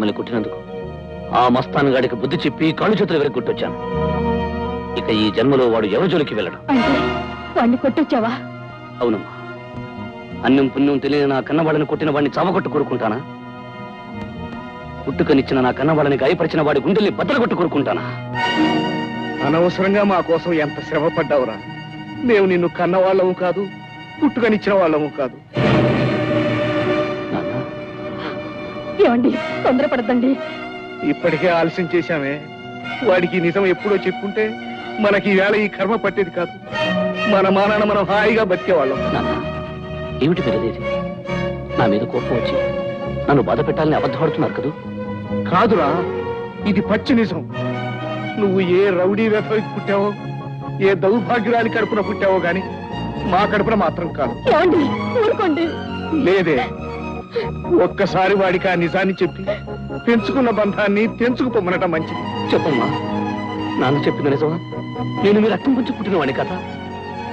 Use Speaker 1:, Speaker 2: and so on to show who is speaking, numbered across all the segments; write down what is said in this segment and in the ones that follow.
Speaker 1: మిమ్మల్ని కొట్టినందుకు ఆ మస్తాన్ గాడికి బుద్ధి చెప్పి కాళ్ళు చేతులు వెరగొట్టొచ్చాను. ఇక ఈ జన్మలో వాడు ఎవరి జోలికి వెళ్ళడం.
Speaker 2: వాడిని కొట్టొచ్చావా?
Speaker 1: అవునమ్మా. అన్నం పుణ్యం తెలియని నా కన్నవాడిని కొట్టిన వాడిని చావగొట్టు కోరుకుంటానా? పుట్టుకనిచ్చిన నా కన్నవాడిని గాయపరిచిన వాడి గుండెల్ని బద్దలగొట్టు కోరుకుంటానా?
Speaker 3: అనవసరంగా మా కోసం ఎంత శ్రమ పడ్డావురా. మేము నిన్ను కన్నవాళ్ళము కాదు, పుట్టుకనిచ్చిన వాళ్ళము కాదు.
Speaker 2: ఏమండి, తొందరపడద్దండి.
Speaker 3: ఇప్పటికే ఆలస్యం చేశామే. వాడికి నిజం ఎప్పుడో చెప్పుంటే మనకి ఈవేళ ఈ కర్మ పట్టేది కాదు. మన మానాన మనం హాయిగా బతికేవాళ్ళం.
Speaker 1: ఏమిటి పెద్దదేది? నా మీద కోపం వచ్చి నన్ను బాధ పెట్టాలని అబద్ధపడుతున్నారు కదూ?
Speaker 3: కాదురా, ఇది పచ్చి నిజం. నువ్వు ఏ రౌడీ వ్యథకి పుట్టావో, ఏ దౌర్భాగ్యురాలి కడుపున పుట్టావో గాని మా కడుపున మాత్రం కాదు. లేదే, ఒక్కసారి వాడికి ఆ నిజాన్ని చెప్పి పెంచుకున్న బంధాన్ని తెంచుకుపోమనటం మంచిది.
Speaker 1: చెప్పమ్మా, నాన్న చెప్పిన నిజమా? నేను మీ రక్తం పంచి పుట్టిన వాడిని కదా?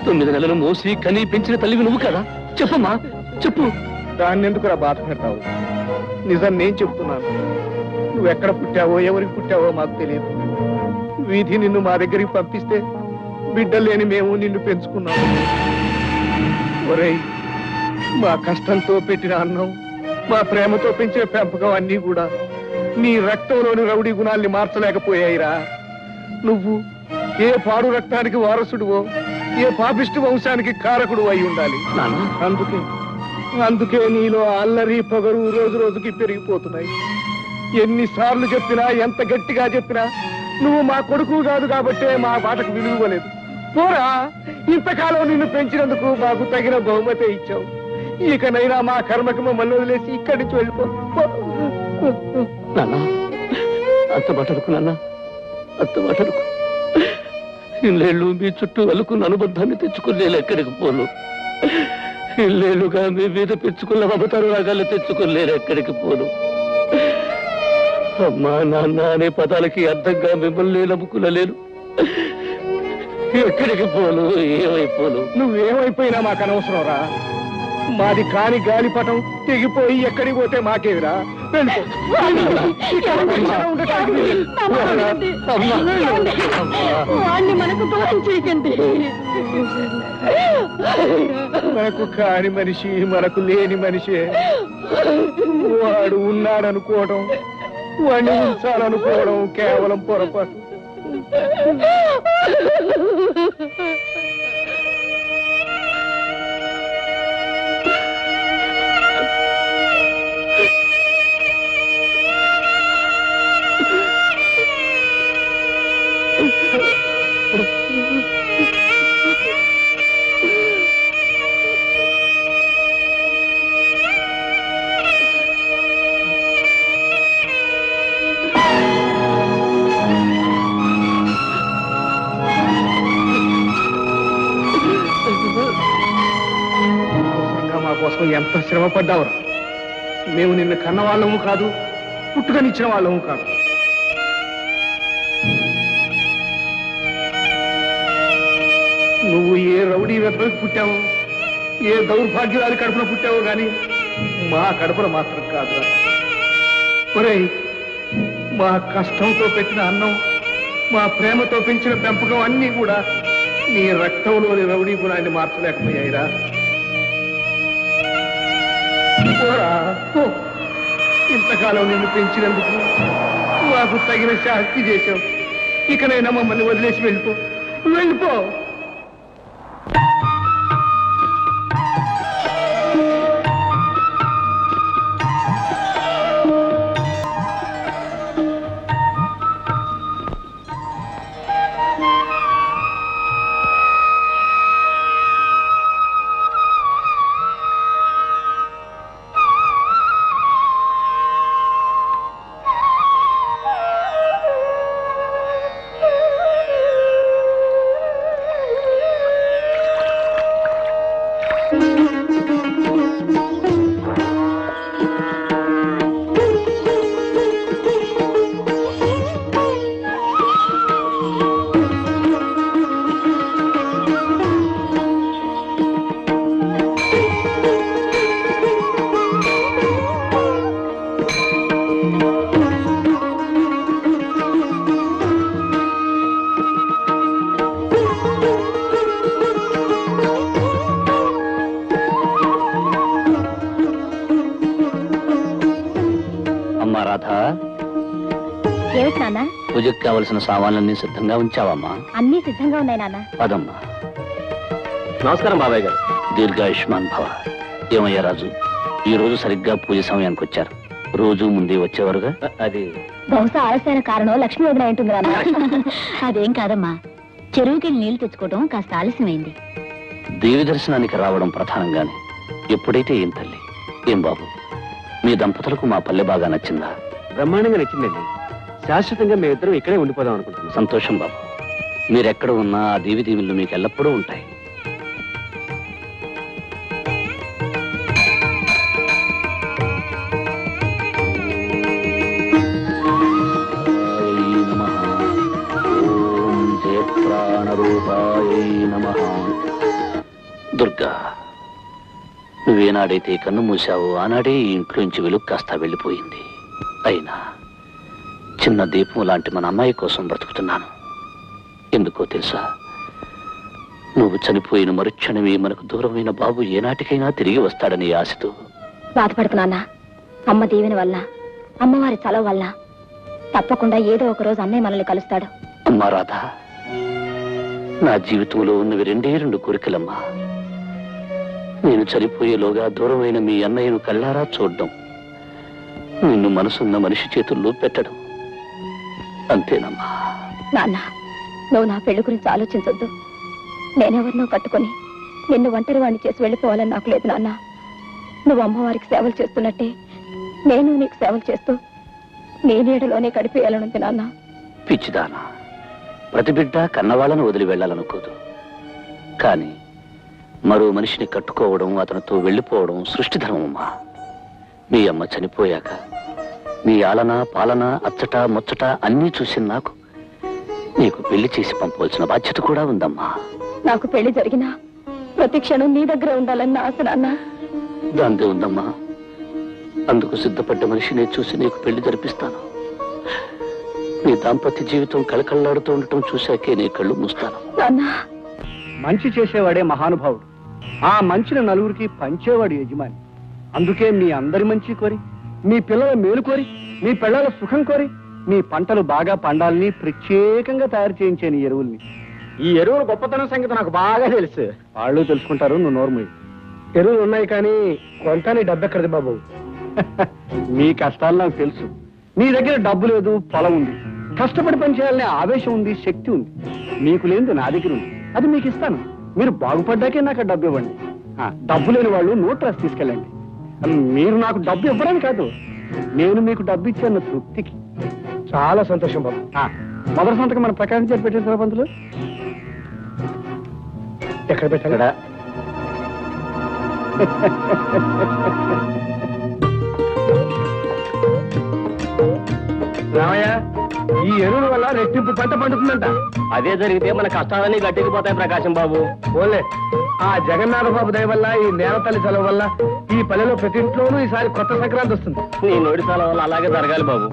Speaker 1: 9 నెలలు మోసి కని పెంచిన తల్లివి నువ్వు కదా? చెప్పమ్మా, చెప్పు.
Speaker 3: దాన్ని ఎందుకురా బాధ పెడతావు? నిజం నేను చెప్తున్నాను. నువ్వెక్కడ పుట్టావో, ఎవరికి పుట్టావో మాకు తెలియదు. వీధి నిన్ను మా దగ్గరికి పంపిస్తే బిడ్డలు లేని మేము నిన్ను పెంచుకున్నాము. ఒరేయ్, మా కష్టంతో పెట్టిన అన్నం, మా ప్రేమతో పెంచిన పెంపకం అన్నీ కూడా నీ రక్తంలోని రౌడీ గుణాల్ని మార్చలేకపోయాయిరా. నువ్వు ఏ పాడు రక్తానికి వారసుడువో, ఏ పాపిష్టి వంశానికి కారకుడు అయి ఉండాలి. అందుకే నీలో అల్లరి పొగరు రోజు రోజుకి పెరిగిపోతున్నాయి. ఎన్నిసార్లు చెప్పినా, ఎంత గట్టిగా చెప్పినా నువ్వు మా కొడుకు కాదు కాబట్టే మా బాటకు విలువలేదు. పోరా, ఇంతకాలం నిన్ను పెంచినందుకు మాకు తగిన బహుమతి ఇచ్చావు. ఇకనైనా మా కర్మకి మమ్మల్ని వదిలేసి ఇక్కడి నుంచి వెళ్ళిపో.
Speaker 1: అంత మాటలకు నాన్న, అంత మాటలకు. ఇల్లేళ్ళు మీ చుట్టూ అలుకున్న అనుబంధాన్ని తెచ్చుకోలేలు ఎక్కడికి పోను. ఇల్లేళ్ళుగా మీ మీద పెంచుకున్న మమతారు రాగాలు తెచ్చుకోలేరు ఎక్కడికి పోను. అమ్మా నాన్న అనే పదాలకి అర్థంగా మిమ్మల్ని నమ్ముకునలేను. ఎక్కడికి పోను, ఏమైపోను.
Speaker 3: నువ్వేమైపోయినా మాకు అనవసరం రా. మాది కాని గాలిపటం తెగిపోయి ఎక్కడికి పోతే మాకేవిరా.
Speaker 2: మనకు దూరం చేయకండి.
Speaker 3: మనకు కాని మనిషి, మనకు లేని మనిషే. వాడు ఉన్నాడనుకోవడం, వాడిని ఉంచాలనుకోవడం కేవలం పొరపాటు. మా కోసం ఎంత శ్రమ పడ్డావురా. మేము నిన్ను కన్నవాళ్ళము కాదు, పుట్టుకనిచ్చిన వాళ్ళము కాదు. నువ్వు ఏ రౌడీ వెతకి పుట్టావో, ఏ దౌర్భాగ్యురాలి కడుపున పుట్టావో గాని మా కడుపున మాత్రం కాదురా. ఒరేయ్, మా కష్టంతో పెట్టిన అన్నం, మా ప్రేమతో పెంచిన పెంపకం అన్నీ కూడా నీ రక్తంలోని రౌడీ గుణాన్ని మార్చలేకపోయాయిరా. ఇంతకాలం నిన్ను పెంచినందుకు మాకు తగిన శాస్తి చేశావు. ఇకనైనా మమ్మల్ని వదిలేసి వెళ్ళిపో.
Speaker 1: అమ్మా రాధ,
Speaker 2: ఏమిటి నాన్న?
Speaker 1: పూజకు కావలసిన సామాన్లన్నీ సిద్ధంగా ఉంచావమ్మా?
Speaker 2: అన్నీ సిద్ధంగా ఉన్నాయి నాన్న.
Speaker 1: పదమ్మా.
Speaker 3: నమస్కారం బాబాయ్ గారు.
Speaker 1: దీర్ఘాయుష్మాన్ భవ. ఏమయ్యా రాజు, ఈ రోజు సరిగ్గా పూజ సమయానికి వచ్చారు. రోజు ముందే వచ్చేవారుగా?
Speaker 3: అది
Speaker 2: బహుశా ఆలస్యమైన కారణం లక్ష్మీ వదిన ఉంటుంది నాన్న. అదేం కాదమ్మా, చెరువుకి నీళ్లు తెచ్చుకోవడం కాస్త ఆలస్యమైంది.
Speaker 1: దేవి దర్శనానికి రావడం ప్రధానంగానే. ఎప్పుడైతే ఏం తల్లి. ఏం బాబు, మీ దంపతులకు మా పల్లె బాగా నచ్చిందా?
Speaker 3: బ్రహ్మాండంగా నచ్చిందండి. శాశ్వతంగా మేమిద్దరం ఇక్కడే ఉండిపోదాం అనుకుంటున్నాం.
Speaker 1: సంతోషం బాబు. మీరెక్కడ ఉన్నా ఆ దేవి దీవులు మీకు ఎల్లప్పుడూ ఉంటాయి. దుర్గా, నువ్వేనాడైతే కన్ను మూసావో ఆనాడే ఈ ఇంట్లోంచి వెలుగు కాస్త వెళ్ళిపోయింది. అయినా చిన్న దీపం లాంటి మన అమ్మాయి కోసం బ్రతుకుతున్నాను. ఎందుకో తెలుసా? నువ్వు చనిపోయిన మరుక్షణమే మనకు దూరమైన బాబు ఏనాటికైనా తిరిగి వస్తాడని ఆశతో.
Speaker 2: బాధపడుతున్నానా? అమ్మ దీవెన వల్ల, అమ్మవారి చలవ వల్ల తప్పకుండా ఏదో ఒక రోజు అన్నయ్య మనల్ని కలుస్తాడు.
Speaker 1: అమ్మా రాధా, నా జీవితంలో ఉన్నవి రెండే రెండు కోరికలమ్మా. నేను చనిపోయేలోగా దూరమైన మీ అన్నయ్యను కళ్ళారా చూడడం, నిన్ను మనసున్న మనిషి చేతుల్లో పెట్టడం. అంతేనమ్మా.
Speaker 2: నాన్న, నువ్వు నా పెళ్లి గురించి ఆలోచించొద్దు. నేనెవరినో కట్టుకుని నిన్ను ఒంటరి వాణ్ణి చేసి వెళ్ళిపోవాలని నాకు లేదు నాన్న. నువ్వు అమ్మవారికి సేవలు చేస్తున్నట్టే నేను నీకు సేవలు చేస్తూ నీ నీడలోనే గడిపేయాలనుంది నాన్న.
Speaker 1: పిచ్చిదానా, ప్రతి బిడ్డ కన్నవాళ్ళను వదిలి వెళ్ళాలనుకోదు. కానీ మరో మనిషిని కట్టుకోవడం, అతనితో వెళ్ళిపోవడం సృష్టి ధర్మమ్మా. మీ అమ్మ చనిపోయాక నీ ఆలన పాలన అచ్చట ముచ్చట అన్నీ చూసి నాకు నీకు పెళ్లి చేసి పంపవలసిన బాధ్యత కూడా ఉందమ్మా.
Speaker 2: నాకు పెళ్లి జరిగినా ప్రతి క్షణం నీ దగ్గర ఉండాలన్న ఆశ నాన్న.
Speaker 1: దాందే ఉందమ్మా. అందుకు సిద్ధపడ్డ మనిషిని చూసి నీకు పెళ్లి జరిపిస్తాను. నీ దాంపత్య జీవితం కళకళలాడుతూ ఉండటం చూశాకే నీ కళ్ళు మూస్తాను.
Speaker 3: మంచి చేసేవాడే మహానుభావుడు. ఆ మంచిని నలుగురికి పంచేవాడు యజమాని. అందుకే మీ అందరి మంచి కోరి, మీ పిల్లల మేలు కోరి, మీ పిల్లల సుఖం కోరి, మీ పంటలు బాగా పండాలని ప్రత్యేకంగా తయారు చేయించాను ఈ ఎరువుల్ని. ఈ ఎరువుల గొప్పతనం సంగతి నాకు బాగా తెలుసు. వాళ్ళు తెలుసుకుంటారు, నువ్వు నోర్మూయి. ఎరువులు ఉన్నాయి కానీ కొంత నీ డబ్బు ఎక్కడిది బాబు? మీ కష్టాలు నాకు తెలుసు. నీ దగ్గర డబ్బు లేదు, పొలం ఉంది, కష్టపడి పనిచేయాలనే ఆవేశం ఉంది, శక్తి ఉంది. మీకు లేనిది నా దగ్గర ఉంది, అది మీకు ఇస్తాను. మీరు బాగుపడ్డాకే నాకు ఆ డబ్బు ఇవ్వండి. డబ్బు లేని వాళ్ళు నోట్ రాసి తీసుకెళ్ళండి. మీరు నాకు డబ్బు ఇవ్వడానికి కాదు, నేను మీకు డబ్బు ఇచ్చాను తృప్తికి. చాలా సంతోషం బాబు. మొదటి సంతకం మన ప్రకాశం చేసి పెట్టిన సర్పంచులు ఎక్కడ పెట్టాడా? రామయ్య, ఈ ఎరువుల వల్ల రెట్టింపు పంట పండుతుందంట. అదే జరిగితే మన కష్టాలన్నీ గట్టెక్కిపోతాయి ప్రకాశం బాబు. ఓలే, ఆ జగన్నాథ బాబు దయ వల్ల, ఈ నేలతల్లి సెలవు వల్ల ఈ పల్లెలో ప్రతి ఇంట్లోనూ ఈసారి కొత్త సంక్రాంతి వస్తుంది. నీ నోటి సెలవు వల్ల అలాగే జరగాలి బాబు.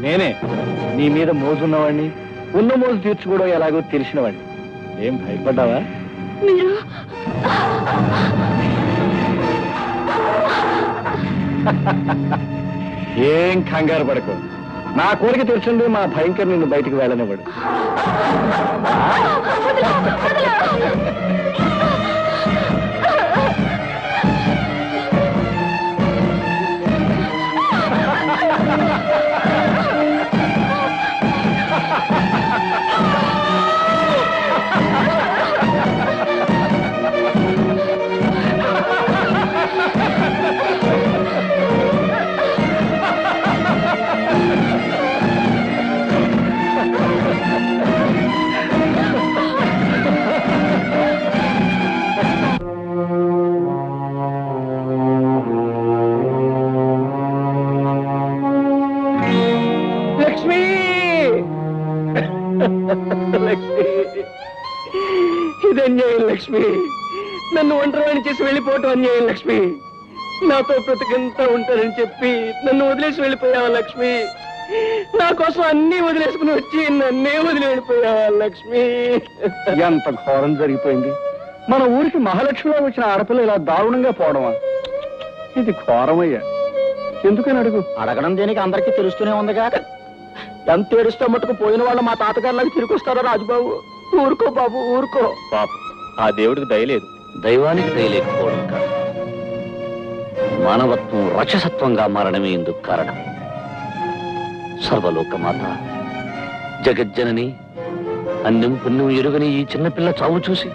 Speaker 3: నేనే నీ మీద మోజున్నవాడిని, ఉన్న మోజు తీర్చుకోవడం ఎలాగో తెలిసినవాడిని. ఏం భయపడ్డావా?
Speaker 2: మీరు
Speaker 3: ఏం కంగారు పడకు. నా కోరిక తెలిసింది, మా భయంకర్ నిన్ను బయటికి వెళ్ళనివ్వడు. లక్ష్మి లక్ష్మి ఇది అన్యాయం లక్ష్మి. నన్ను ఒంటరివాణి చేసి వెళ్ళిపోవటం అన్యాయం లక్ష్మి. నాతో బ్రతికంతా ఉంటారని చెప్పి నన్ను వదిలేసి వెళ్ళిపోయావా లక్ష్మి? నా కోసం అన్ని వదిలేసుకుని వచ్చి నన్నే వదిలి వెళ్ళిపోయావా లక్ష్మి? ఎంత ఘోరం జరిగిపోయింది. మన ఊరికి మహాలక్ష్మిలో వచ్చిన ఆడపిల్ల ఇలా దారుణంగా పోవడమా? ఇది ఘోరమయ్యా. ఎందుకని అడుగు. అడగడం దేనికి అందరికీ తెలుస్తూనే ఉందిగా. ఎంత ఏడుస్తే మట్టుకు పోయిన వాళ్ళు మా తాతగారులాగా తిరిగి వస్తారో రాజుబాబు. ఊరుకో బాబు ఊరుకో.
Speaker 4: పాప ఆ దేవుడికి దయలేదు.
Speaker 1: దైవానికి దయలేకపోవడం కాదు, మానవత్వం రాక్షసత్వంగా మారడమే ఇందుకు కారణం. సర్వలోకమాత జగజ్జనని అన్నం పుణ్యం ఎరుగని ఈ చిన్నపిల్ల చావు చూసి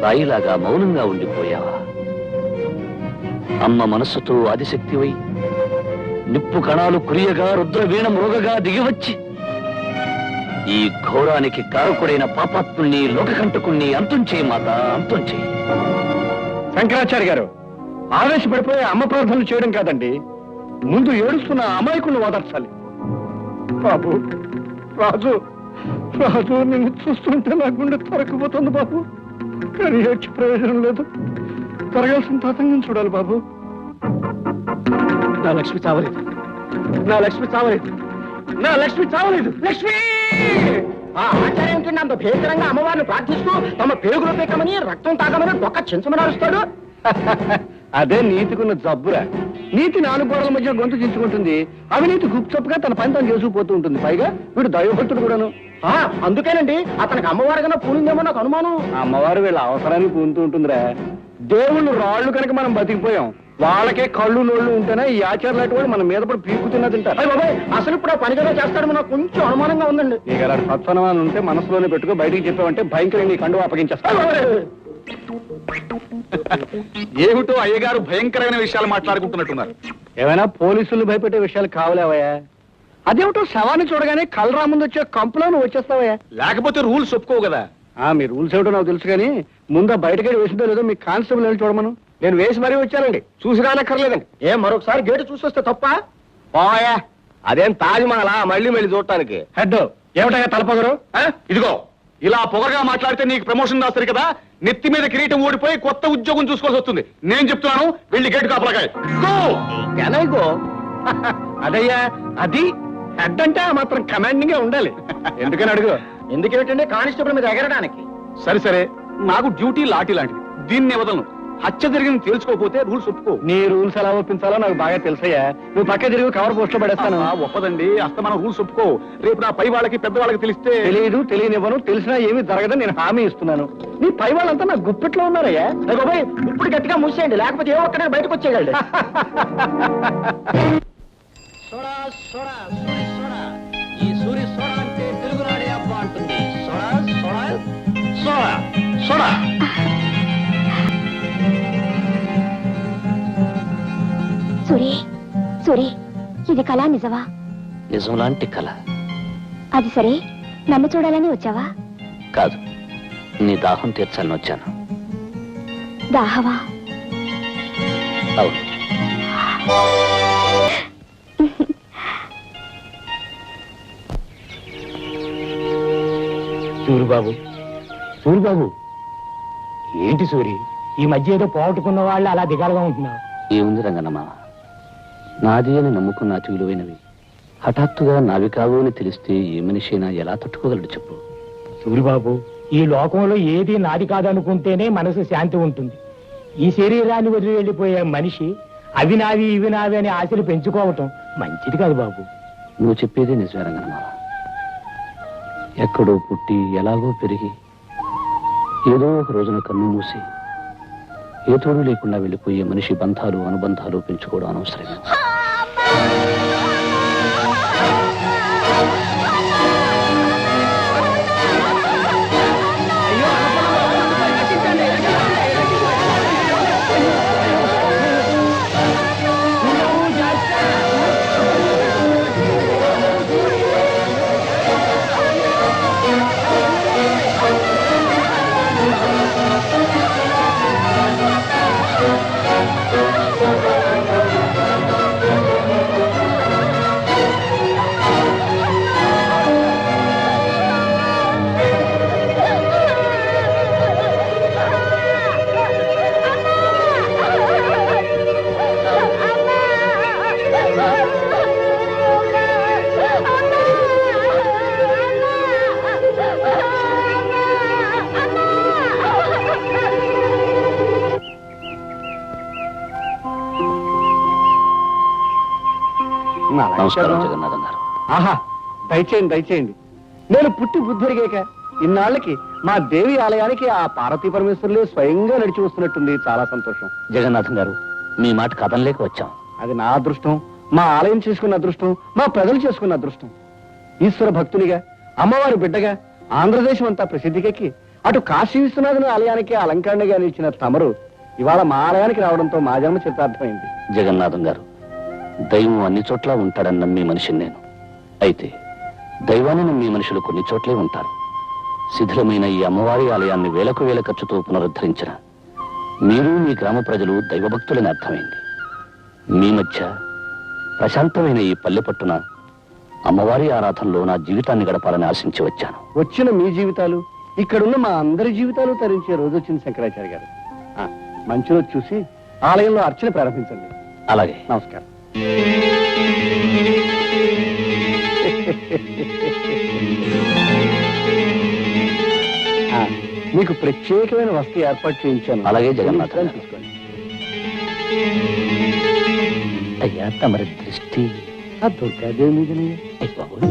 Speaker 1: రాయిలాగా మౌనంగా ఉండిపోయావా? అమ్మ మనస్సుతో ఆదిశక్తివై నిప్పు కణాలు కురియగా రుద్రవీణ మృగగా దిగివచ్చి ఈ ఘోరానికి కారకుడైన పాపాత్ముల్ని లోకకంటకుల్ని అంతం చేయి మాత, అంతం చేయి.
Speaker 3: శంకరాచార్య గారు, ఆవేశపడిపోయి అమ్మ ప్రార్థనలు చేయడం కాదండి, ముందు ఏడుస్తున్న అమాయకులను ఓదార్చాలి. బాబు రాజు, రాజు నిన్ను చూస్తుంటే నా గుండె తరక్కుపోతుంది బాబు. కానీ ఏడ్చి ప్రయోజనం లేదు. జరగాల్సిన తతంగం చూడాలి బాబు. నా లక్ష్మి చావలేదు, నా లక్ష్మి చావలేదు, నా లక్ష్మి చావలేదు. లక్ష్మి! ఆ ఆచార్యం కింద అంత భీకరంగా అమ్మవారిని ప్రార్థిస్తూ తమ పేగులు పీకమని రక్తం తాగమని ఒక్క చించమని అరుస్తాడు. అదే నీతికున్న జబ్బురా. నీతి నాలుగు గోడల మధ్య గొంతు చించుకుంటుంది, అవినీతి గుప్చప్పుగా తన పని తను చేసుకుపోతూ ఉంటుంది. పైగా వీడు దైవభక్తుడు కూడాను. అందుకేనండి అతనికి అమ్మవారి కన్నా పూనిందేమో నాకు అనుమానం. అమ్మవారు వీళ్ళ అవసరానికి పూనుతూ ఉంటుందిరా. దేవుళ్ళు రాళ్ళు కనుక మనం బతికిపోయాం, వాళ్ళకే కళ్ళు నోళ్ళు ఉంటేనే ఈ ఆచారాలు కూడా మన మీద పడి పీకుతున్నా తింటారు. అసలు ఇప్పుడు ఆ పనిగా చేస్తాడని నాకు కొంచెం అనుమానంగా ఉందండి. ఇక అలాంటి సత్సనమానం ఉంటే మనసులోనే పెట్టుకో, బయటికి చెప్పామంటే భయంకరంగా నీ కండు అప్పగించేస్తాడు.
Speaker 4: ఏమిటో అయ్యగారు భయంకరమైన విషయాలు మాట్లాడుకుంటున్నట్టున్నారు.
Speaker 3: ఏమైనా పోలీసులు భయపెట్టే విషయాలు కావలేవయ్యా? అదేమిటో శవాన్ని చూడగానే కలరా ముందు వచ్చే కంపులో నువ్వు వచ్చేస్తావయ్యా.
Speaker 4: లేకపోతే రూల్స్ ఒప్పుకోవు కదా.
Speaker 3: మీ రూల్స్ ఏమిటో నాకు తెలుసు కానీ ముందు బయటకెళ్ళి వేసిందో లేదో మీ కానిస్టేబుల్ వెళ్ళి చూడమను. నేను వేసి మరీ వచ్చానండి, చూసి రానక్కర్లేదండి. మరొకసారి గేటు చూసి వస్తే తప్ప?
Speaker 4: పోయా, అదేం తాజ్మహల్ మళ్ళీ మళ్ళీ చూడటానికి.
Speaker 3: హెడ్ ఏమిటయ్యా తలపగరు?
Speaker 4: ఇదిగో ఇలా పొగరగా మాట్లాడితే నీకు ప్రమోషన్ రాస్తారు కదా, నెత్తి మీద కిరీటం ఓడిపోయి కొత్త ఉద్యోగం చూసుకోవాల్సి వస్తుంది. నేను చెప్తున్నాను, వెళ్ళి గేటు కాపలాకాయ.
Speaker 3: అదయ్యా, అది హెడ్ అంటే ఆ మాత్రం కమాండింగ్ గా ఉండాలి. ఎందుకని అడుగు. ఎందుకేమిటంటే కానిస్టేబుల్ మీద ఎగరడానికి.
Speaker 4: సరే సరే, నాకు డ్యూటీ లాఠీ లాంటిది, దీన్ని వదలను. హత్య జరిగింది తెలుసుకోకపోతే రూల్స్ ఒప్పుకో.
Speaker 3: నీ రూల్స్ ఎలా ఒప్పించాలో నాకు బాగా తెలుసయ్యా. నువ్వు పక్క తిరిగి కవర్ పోస్ట్ లో పడేస్తాను.
Speaker 4: ఒప్పదండి, అస్తమానం రూల్స్ ఒప్పుకో. రేపు నా పై వాళ్ళకి పెద్ద వాళ్ళకి తెలిస్తే.
Speaker 3: తెలియదు, తెలియనివ్వను, తెలిసినా ఏమీ జరగదని నేను హామీ ఇస్తున్నాను. నీ పై వాళ్ళంతా నా గుప్పిట్లో ఉన్నారయ్యా. బాబాయ్ ఇప్పుడు గట్టిగా మూసేయండి, లేకపోతే ఏ ఒక్కడే బయటకు వచ్చేయగలడు.
Speaker 1: ఈ సూరి సోడా అంటే తెలుగునాడే అబ్బా అంటుంది. Soda soda soda soda.
Speaker 2: Suri, Suri, ఇది కళ నిజమా?
Speaker 1: నిజం లాంటి కళ.
Speaker 2: అది సరే, నన్ను చూడాలని వచ్చావా?
Speaker 1: కాదు, నీ దాహం తీర్చాలని వచ్చాను.
Speaker 2: దాహవా?
Speaker 1: అవును.
Speaker 3: సూరిబాబు, సూరిబాబు, ఏంటి సూరి ఈ మధ్య ఏదో పోగొట్టుకున్న వాళ్ళు అలా దిగాలుగా ఉంటున్నావు?
Speaker 1: ఏముంది రంగన్నమ్మ, నాది అని నమ్ముకున్న అతి విలువైనవి హఠాత్తుగా నావి కావు అని తెలిస్తే ఏ మనిషి అయినా ఎలా తట్టుకోగలడు చెప్పు.
Speaker 3: సూరిబాబు, ఈ లోకంలో ఏది నాది కాదనుకుంటేనే మనసు శాంతి ఉంటుంది. ఈ శరీరాన్ని వదిలి వెళ్ళిపోయే మనిషి అవి నావి ఇవి నావి అని ఆశలు పెంచుకోవటం మంచిది కాదు బాబు.
Speaker 1: నువ్వు చెప్పేదే నిజమే రంగన్నమ్మ. ఎక్కడో పుట్టి ఎలాగో పెరిగి ఏదో ఒక రోజున కన్ను మూసి ఏ తోడు లేకుండా వెళ్ళిపోయే మనిషి బంధాలు అనుబంధాలు పెంచుకోవడం అనవసరమే. నమస్కారం జగన్నాథం గారు.
Speaker 3: ఆహా, దయచేయండి దయచేయండి. నేను పుట్టి బుద్ధిరిగాక ఇన్నాళ్ళకి మా దేవి ఆలయానికి ఆ పార్వతీ పరమేశ్వరులే స్వయంగా నడిచి వస్తున్నట్టుంది. చాలా సంతోషం.
Speaker 1: జగన్నాథం గారు, మీ మాట కథంలేక వచ్చాం.
Speaker 3: అది నా అదృష్టం, మా ఆలయం చేసుకున్న అదృష్టం, మా ప్రజలు చేసుకున్న అదృష్టం. ఈశ్వర భక్తునిగా, అమ్మవారి బిడ్డగా ఆంధ్రదేశం అంతా ప్రసిద్ధికెక్కి అటు కాశీ విశ్వనాథుని ఆలయానికి అలంకరణగా నిలిచిన తమరు ఇవాళ మా ఆలయానికి రావడంతో మా జన్మ చిత్తార్థమైంది.
Speaker 1: జగన్నాథం గారు, దైవం అన్ని చోట్ల ఉంటాడని నమ్మి మనిషిని నేను. అయితే దైవాన్ని నమ్మి మనుషులు కొన్ని చోట్లే ఉంటారు. శిథిలమైన ఈ అమ్మవారి ఆలయాన్ని వేలకు వేల ఖర్చుతో పునరుద్ధరించిన మీరు, మీ గ్రామ ప్రజలు దైవభక్తులని అర్థమైంది. మీ మధ్య ప్రశాంతమైన ఈ పల్లె పట్టున అమ్మవారి ఆరాధనలో నా జీవితాన్ని గడపాలని ఆశించి వచ్చాను.
Speaker 3: వచ్చిన మీ జీవితాలు, ఇక్కడున్న మా అందరి జీవితాలు తరించే రోజు వచ్చింది శంకరాచార్య గారు. మంచి రోజు చూసి ఆలయంలో అర్చన ప్రారంభించండి.
Speaker 1: అలాగే.
Speaker 3: నమస్కారం. మీకు ప్రత్యేకమైన వస్తు ఏర్పాటు చేయించాను.
Speaker 1: అలాగే జగన్నాథ్ గారు.
Speaker 3: తీసుకోండి.
Speaker 1: అయ్యా, తమరి దృష్టి
Speaker 3: ఆ దుర్గాదేవి మీదనే.
Speaker 1: అయ్ బాబోయ్.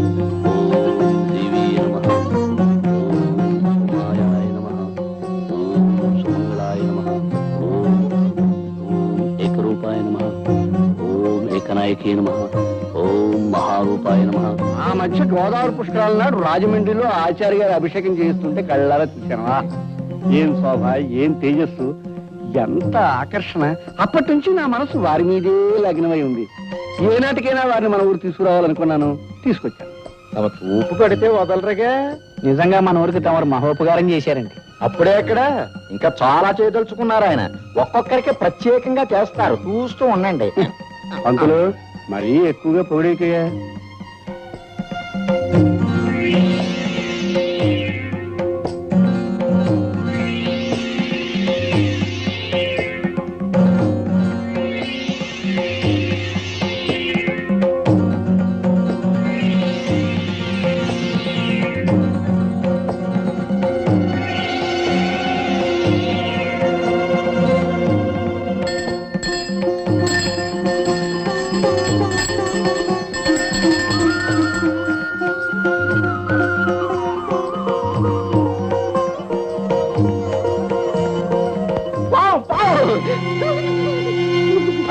Speaker 1: ఓం దేవీ నమః, ఓం మాయాయ నమః, ఓం సుమంగళాయ నమః, ఓం ఏకరూపాయ నమః, ఓం ఏకనాయకే నమః, ఓం మహారూపాయ నమః.
Speaker 3: ఆ మధ్య గోదావరి పుష్కరాల నాడు రాజమండ్రిలో ఆచార్య గారి అభిషేకం చేయిస్తుంటే కళ్ళారా చూశాను. ఏం శోభ, ఏం తేజస్సు, ఎంత ఆకర్షణ. అప్పటి నుంచి నా మనసు వారి మీదే లగ్నమై ఉంది. ఏనాటికైనా వారిని మన ఊరు తీసుకురావాలనుకున్నాను, తీసుకొచ్చాను. తమ చూపు కడితే వదలరుగా. నిజంగా మన ఊరికి తమరు మహోపకారం చేశారండి. అప్పుడే అక్కడ ఇంకా చాలా చేయదలుచుకున్నారు ఆయన. ఒక్కొక్కరికి ప్రత్యేకంగా చేస్తారు, చూస్తూ ఉండండి. పంతులు మరీ ఎక్కువగా పొగిడేకయ్యా.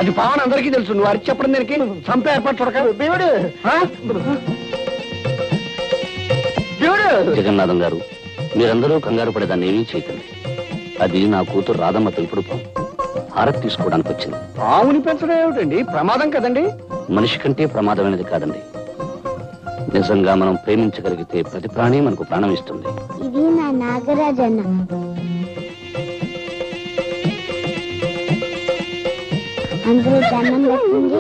Speaker 3: అది పావన్ అందరికీ తెలుసు. నువ్వు అరిచి చెప్పడం దానికి చంపే ఏర్పాటు చూడక. దేవుడు దేవుడు.
Speaker 1: జగన్నాథం గారు, మీరందరూ కంగారు పడేదాన్ని ఏమీ చేయకండి. అది నా కూతురు రాధమ్మ పెంపుడు పాము. హారతి తీసుకోవడానికి వచ్చింది.
Speaker 3: పావుని పెంచడం ఏమిటండి? ప్రమాదం కదండి.
Speaker 1: మనిషి కంటే ప్రమాదమైనది కాదండి. నిజంగా మనం ప్రేమించగలిగితే ప్రతి ప్రాణి మనకు ప్రాణం ఇస్తుంది.
Speaker 5: ఇది నా నాగరాజన్న. అందులో జన్మం పెట్టింది.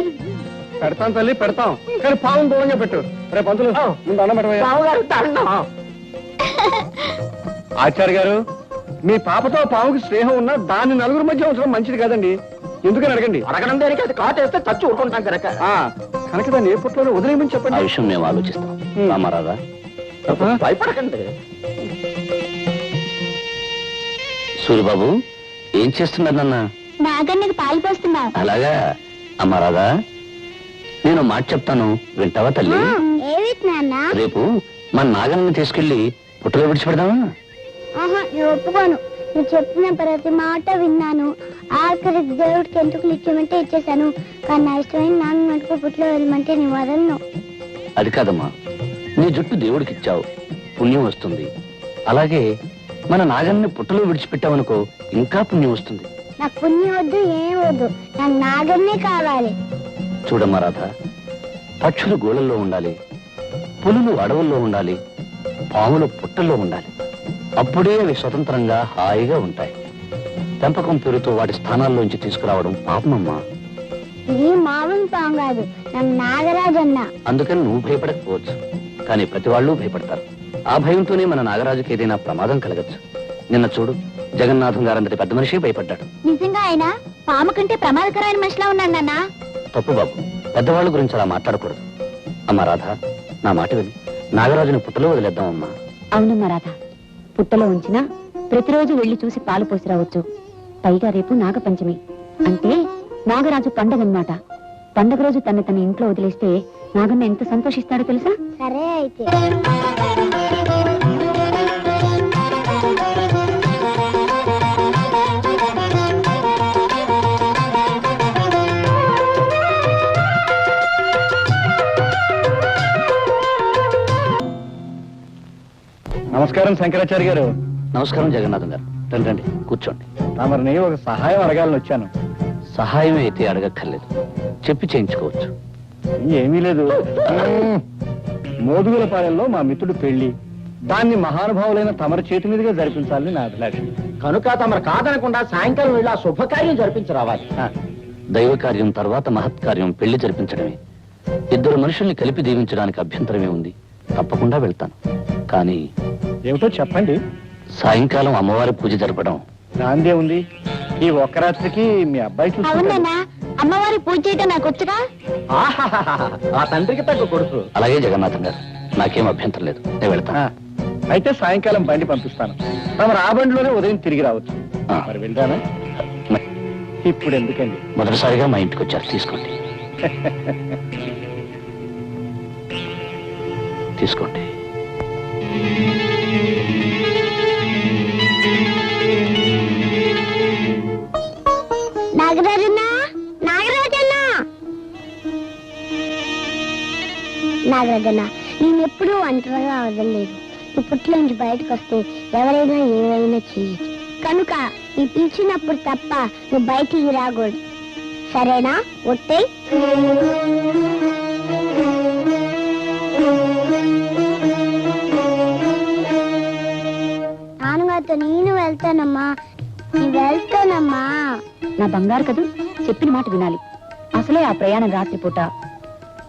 Speaker 3: పెడతాం తల్లి, పెడతాం. కానీ పావును దూరంగా పెట్టు. రేపు పంతులు ముందు అన్నం పెట్టవయ్యా. ఆచార్య గారు, మీ పాపతో పావుకి స్నేహం ఉన్నా దాన్ని నలుగురు మధ్య ఉంచడం మంచిది కాదండి. ఎందుకని అడగండి. అడగడం దేనికి? అది కాటేస్తే చచ్చి ఊరుకుంటాం కనుక. కనుక దాన్ని ఏ పుట్లోనే వదిలేయమని
Speaker 1: ఆ
Speaker 3: చెప్పండి.
Speaker 1: విషయం మేము ఆలోచిస్తాం. రామారాధా,
Speaker 3: భయపడకండి.
Speaker 1: సూరిబాబు, ఏం చేస్తున్నారు నాన్న?
Speaker 5: నాగన్నకి పాలు పోస్తున్నా.
Speaker 1: అలాగా. అమ్మ రాధా, నేను మాట చెప్తాను, వింటావా తల్లి?
Speaker 5: ఏవి నాన్న?
Speaker 1: రేపు మన నాగన్నని తీసుకెళ్లి పుట్టలో విడిచిపెడదామా?
Speaker 5: ఆహా, నేను ఒప్పుకోను. నువ్వు చెప్పిన ప్రతి మాట విన్నాను. ఆఖరికి దేవుడికి ఎందుకు ఇచ్చేమంటే ఇచ్చేసాను. కానీ నా ఇష్టమైన నాన్న మటుకు పుట్లో వెళ్ళమంటే నీ వదలను.
Speaker 1: అది కాదమ్మా, నీ జుట్టు దేవుడికి ఇచ్చావు, పుణ్యం వస్తుంది. అలాగే మన నాగన్ని పుట్టలో విడిచిపెట్టావనుకో, ఇంకా పుణ్యం వస్తుంది.
Speaker 5: నాకు పుణ్యం వద్దు, ఏం వద్దు. నాకు నాగన్నే కావాలి.
Speaker 1: చూడమ్మా రాధ, పక్షులు గోళల్లో ఉండాలి, పులులు అడవుల్లో ఉండాలి, పాములు పుట్టల్లో ఉండాలి. అప్పుడే అవి స్వతంత్రంగా హాయిగా ఉంటాయి. పెంపకం పేరుతో వాటి స్థానాల్లోంచి తీసుకురావడం పాపమమ్మా.
Speaker 5: ఇది మామూలు పాము కాదు, నాకు నాగరాజన్న.
Speaker 1: అందుకని నువ్వు భయపడకపోవచ్చు, కానీ ప్రతి వాళ్ళు భయపడతారు. ఆ భయంతోనే మన నాగరాజుకి ఏదైనా ప్రమాదం కలగచ్చు. నిన్న చూడు, జగన్నాథం గారంతటి పెద్ద మనిషి భయపడ్డాడు.
Speaker 5: నిజంగా ఆయన పాము కంటే ప్రమాదకరమైన మనిషిలా ఉన్నాడు నాన్న.
Speaker 1: తప్పు బాబు, పెద్దవాళ్ళ గురించి అలా మాట్లాడకూడదు. అమ్మా రాధ, నా మాట విని నాగరాజుని పుట్టలో వదిలేద్దామమ్మా.
Speaker 2: అవునమ్మా రాధ, పుట్టలో ఉంచినా ప్రతిరోజు వెళ్లి చూసి పాలు పోసి రావచ్చు. పైగా రేపు నాగపంచమి అంటే నాగరాజు పండగ అన్నమాట. పండగ రోజు తన ఇంట్లో వదిలేస్తే నాగన్న ఎంత సంతోషిస్తాడో తెలుసా?
Speaker 5: సరే అయితే.
Speaker 3: నమస్కారం శంకరాచార్య గారు.
Speaker 1: నమస్కారం జగన్నాథం గారు. రండి రండి, కూర్చోండి.
Speaker 3: తమరిని ఒక సహాయం అడగాలని వచ్చాను.
Speaker 1: సహాయం అయితే అడగక్కర్లేదు, చెప్పి చేయించుకోవచ్చు.
Speaker 3: ఏమీ లేదు. మోదుగులపాలెంలో మా మిత్రుడు పెళ్లి, దాన్ని మహానుభావులైన తమరి చేతి మీదుగా జరిపించాలని నా అభిలాష.
Speaker 6: కనుక తమరు కాదనకుండా సాయంకాలం వెళ్ళి ఆ శుభకార్యం జరిపించి రావాలి.
Speaker 1: దైవ కార్యం తర్వాత మహత్కార్యం పెళ్లి జరిపించడమే. ఇద్దరు మనుషుల్ని కలిపి దీవించడానికి అభ్యంతరమే ఉంది. తప్పకుండా వెళ్తాను. కానీ
Speaker 3: ఏమిటో చెప్పండి.
Speaker 1: సాయంకాలం అమ్మవారి పూజ జరపడం.
Speaker 3: దాందే ఉంది. ఈ ఒక్క రాత్రికి మీ అబ్బాయి చూసుకుంటాడు.
Speaker 5: అవునన్నా, అమ్మవారి పూజ చేయటం నాకు వచ్చుగా.
Speaker 6: ఆ తండ్రికి తగ్గ కొడుకు.
Speaker 1: అలాగే జగన్నాథం గారు, నాకేం అభ్యంతరం లేదు, నేను వెళ్తాను.
Speaker 3: అయితే సాయంకాలం బండి పంపిస్తాను. తమరు ఆ బండిలోనే ఉదయం తిరిగి రావచ్చు.
Speaker 1: ఆ.
Speaker 3: మరి వెళ్తానా? ఇప్పుడు ఎందుకండి?
Speaker 1: మొదటిసారిగా మా ఇంటికి వచ్చారు, తీసుకోండి. తీసుకోండి.
Speaker 5: నాగరాజన్నా, నాగరాజన్నా, నాగరాజన్నా, నేను ఎప్పుడూ ఒంటరిగా వదలలేదు. ఇప్పట్లో నుంచి బయటకు వస్తే ఎవరైనా ఏమైనా చేయొచ్చు. కనుక నీ పిలిచినప్పుడు తప్ప నువ్వు బయటికి రాకూడదు. సరేనా? ఒట్టే. నాన్నగారితో నేను వెళ్తానమ్మా. నేను వెళ్తానమ్మా.
Speaker 2: నా బంగారు కదూ, చెప్పిన మాట వినాలి. అసలే ఆ ప్రయాణం రాత్రిపూట,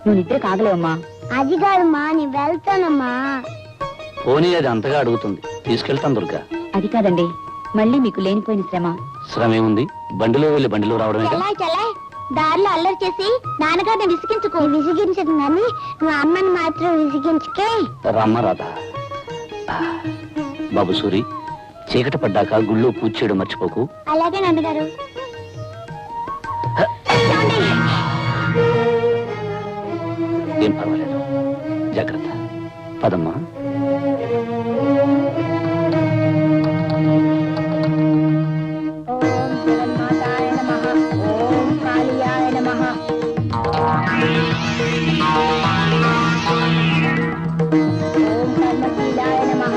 Speaker 2: నువ్వు నిద్ర కాగలేవమ్మా.
Speaker 5: అది కాదమ్మా, నేను వెళ్తానమ్మా.
Speaker 1: పోనీ అది అంతగా అడుగుతుంది, తీసుకెళ్తాను దుర్గా.
Speaker 2: అది కాదండి, మళ్ళీ మీకు లేనిపోయిన శ్రమ.
Speaker 1: శ్రమ ఏముంది? బండిలో వెళ్ళి బండిలో రావడమే.
Speaker 5: చలాయ్ చలాయ్, దారిలో అల్లరి చేసి నాన్నగారిని విసిగించుకో. విసిగించదు కానీ నువ్వు అమ్మని మాత్రం విసిగించుకే.
Speaker 1: రమ్మ రాధా. బాబు సూరి, చీకటి పడ్డాక గుళ్ళో పూజ చేయడం మర్చిపోకు.
Speaker 5: అలాగే నాన్నగారు.
Speaker 1: ఏం పర్వాలేదు, జాగ్రత్త. పదమ్మా.
Speaker 5: ఓం జగన్మాతాయ నమః. ఓం కాళియాయ నమః. ఓం కర్మశీలాయ నమః.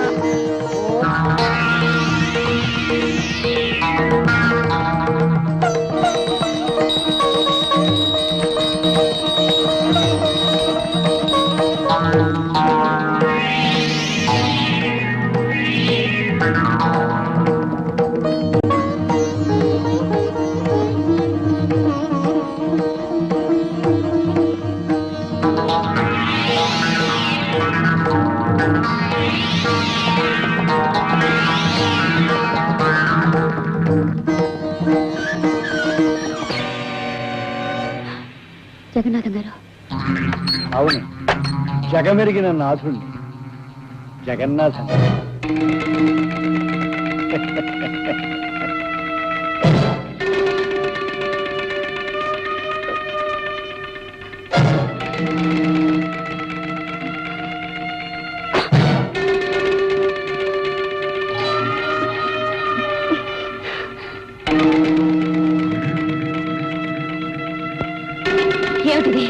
Speaker 2: జగన్నాథం గారు,
Speaker 3: అవును, జగమెరిగిన నాథుణ్ణి, జగన్నాథం.
Speaker 2: ఏమిటిది?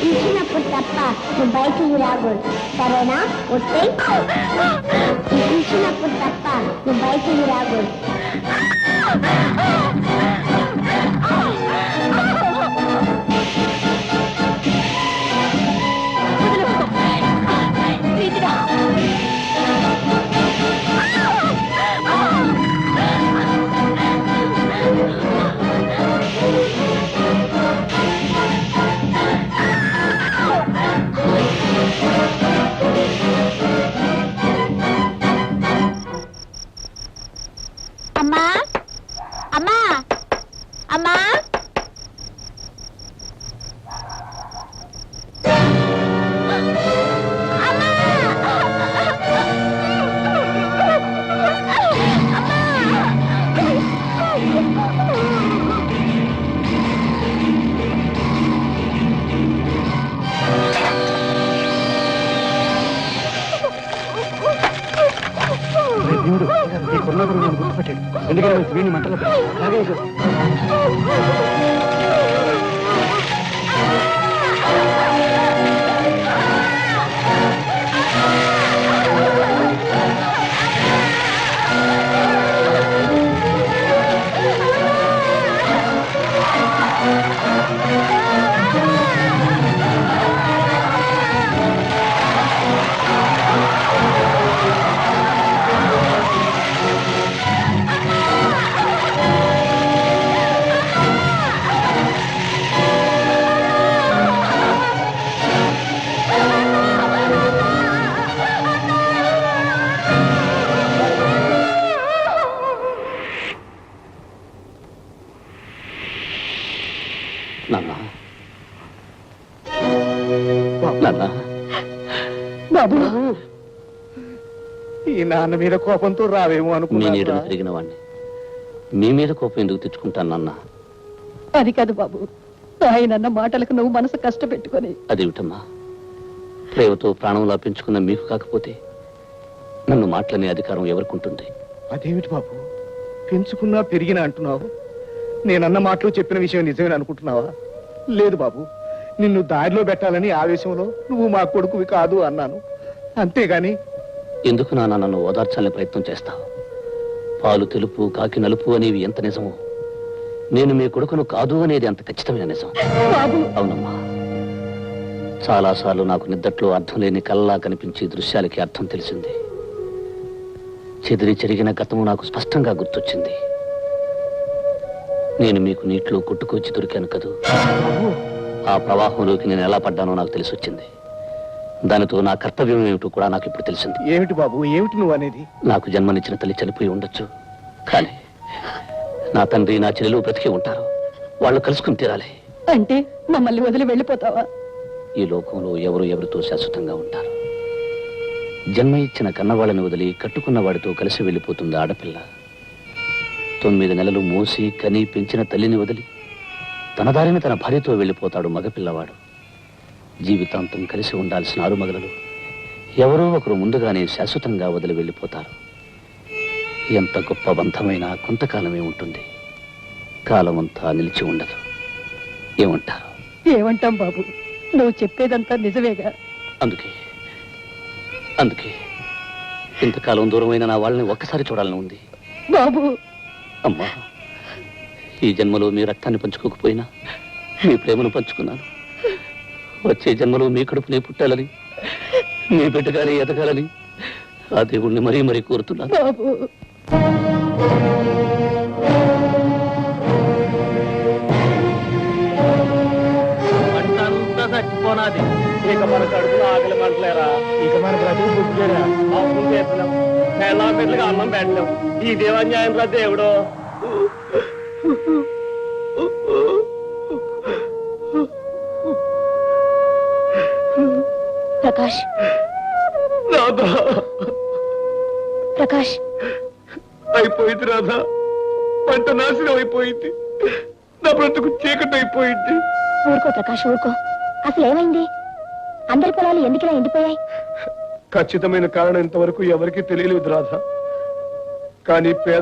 Speaker 5: పిలిచినప్పుడు తప్ప నువ్వు బయటికి రాకూడదు. సరేనా? ఒట్టే. పిలిచినప్పుడు తప్ప నువ్వు బయటికి రాకూడదు. అమ్మా, అమ్మా,
Speaker 1: కలిసి వీడిని మంటలో పెట్టు. అలాగే ఇదిగో. నాన్న నాన్న
Speaker 2: బాబు
Speaker 3: ఈ నాన్న మీద కోపంతో రావేమో
Speaker 1: మీ
Speaker 3: అనుకున్నా
Speaker 1: నీడను తిరిగిన వాడిని మీ మీద కోపం ఎందుకు తెచ్చుకుంటాను నాన్న?
Speaker 2: అది కాదు బాబు, ఆయనన్న మాటలకు నువ్వు మనసు కష్టపెట్టుకొని.
Speaker 1: అదేమిటమ్మా, ప్రేమతో ప్రాణంలా పెంచుకున్న మీకు కాకపోతే నన్ను మాటలనే అధికారం ఎవరికుంటుంది?
Speaker 3: అదేమిటి బాబు, పెంచుకున్నా పెరిగినా అంటున్నావు? నేనన్న మాటలు చెప్పిన విషయం నిజమేనా అనుకుంటున్నావా? లేదు బాబు, నిన్ను దారిలో పెట్టాలని ఆవేశంలో నువ్వు మా కొడుకువి కాదు అన్నాను, అంతేగాని.
Speaker 1: ఎందుకు నాన్న నన్ను ఓదార్చాలని ప్రయత్నం చేస్తావు? పాలు తెలుపు కాకి నలుపు అనేవి ఎంత నిజమో, నేను మీ కొడుకును కాదు అనేది అంత ఖచ్చితమైన నిజం. అవునమ్మా, చాలాసార్లు నాకు నిద్దట్లో అర్థం లేని కళ్ళలా కనిపించే దృశ్యాలకి అర్థం తెలిసింది. చెదిరి చెరిగిన గతము నాకు స్పష్టంగా గుర్తొచ్చింది. నేను మీకు నీటిలో కొట్టుకొచ్చి దొరికాను కదూ, ఆ ప్రవాహంలోకి నేను ఎలా పడ్డానో నాకు తెలిసి వచ్చింది. దానితో నా కర్తవ్యం ఏమిటో కూడా నాకు ఇప్పుడు తెలిసింది.
Speaker 3: ఏమిటి బాబు, ఏమిటి నువ్వు అనేది?
Speaker 1: నాకు జన్మనిచ్చిన తల్లి చనిపోయి ఉండొచ్చు, కానీ నా తండ్రి నా చెల్లెలు బ్రతికి ఉంటారు. వాళ్ళు కలుసుకుని తీరాలి.
Speaker 2: అంటే మమ్మల్ని వదిలి వెళ్ళిపోతావా?
Speaker 1: ఈ లోకంలో ఎవరు ఎవరితో శాశ్వతంగా ఉంటారు. జన్మ ఇచ్చిన కన్నవాళ్ళని వదిలి కట్టుకున్న వాడితో కలిసి వెళ్ళిపోతుంది ఆడపిల్ల. 9 నెలలు మోసి కని పెంచిన తల్లిని వదిలి తన దారిని తన భార్యతో వెళ్ళిపోతాడు మగపిల్లవాడు. జీవితాంతం కలిసి ఉండాల్సిన ఆరుమగలలు ఎవరో ఒకరు ముందుగానే శాశ్వతంగా వదిలి వెళ్ళిపోతారు. ఎంత గొప్ప బంధమైనా కొంతకాలమే ఉంటుంది, కాలమంతా నిలిచి ఉండదు. ఏమంటారు?
Speaker 2: ఏమంటాం బాబు, నువ్వు చెప్పేదంతా నిజమేగా.
Speaker 1: అందుకే ఇంతకాలం దూరమైన నా వాళ్ళని ఒక్కసారి చూడాలని ఉంది.
Speaker 2: బాబు,
Speaker 1: అమ్మా, ఈ జన్మలో మీ రక్తాన్ని పంచుకోకపోయినా మీ ప్రేమను పంచుకున్నాను. వచ్చే జన్మలో మీ కడుపునే పుట్టాలని, మీ బిడ్డగానే ఎదగాలని ఆ దేవుణ్ణి మరీ మరీ కోరుతున్నాను.
Speaker 2: బాబు,
Speaker 6: అంతా చచ్చిపోనాది.
Speaker 3: ఇక మన కడుపులో ఆకలి మంటలేరా? ఇక మన బ్రతుకు బుద్ధిరా?
Speaker 6: అవును చేస్తున్నాం, ఎలా మెట్లుగా అన్నం పెట్టలేం. ఈ దేవాన్యాయం రా దేవుడు.
Speaker 2: ప్రకాష్, ప్రకాష్,
Speaker 3: అయిపోయింది రాధా, పంట నాశనం అయిపోయింది, నా బ్రతుకు చీకటి అయిపోయింది.
Speaker 2: ఊరుకో ప్రకాష్, ఊరుకో. అసలు ఏమైంది? అందరి పొలాలు ఎందుకులా ఎండిపోయాయి?
Speaker 3: ఖచ్చితమైన కారణం ఇంతవరకు ఎవరికీ తెలియలేదు రాధా, కానీ పేద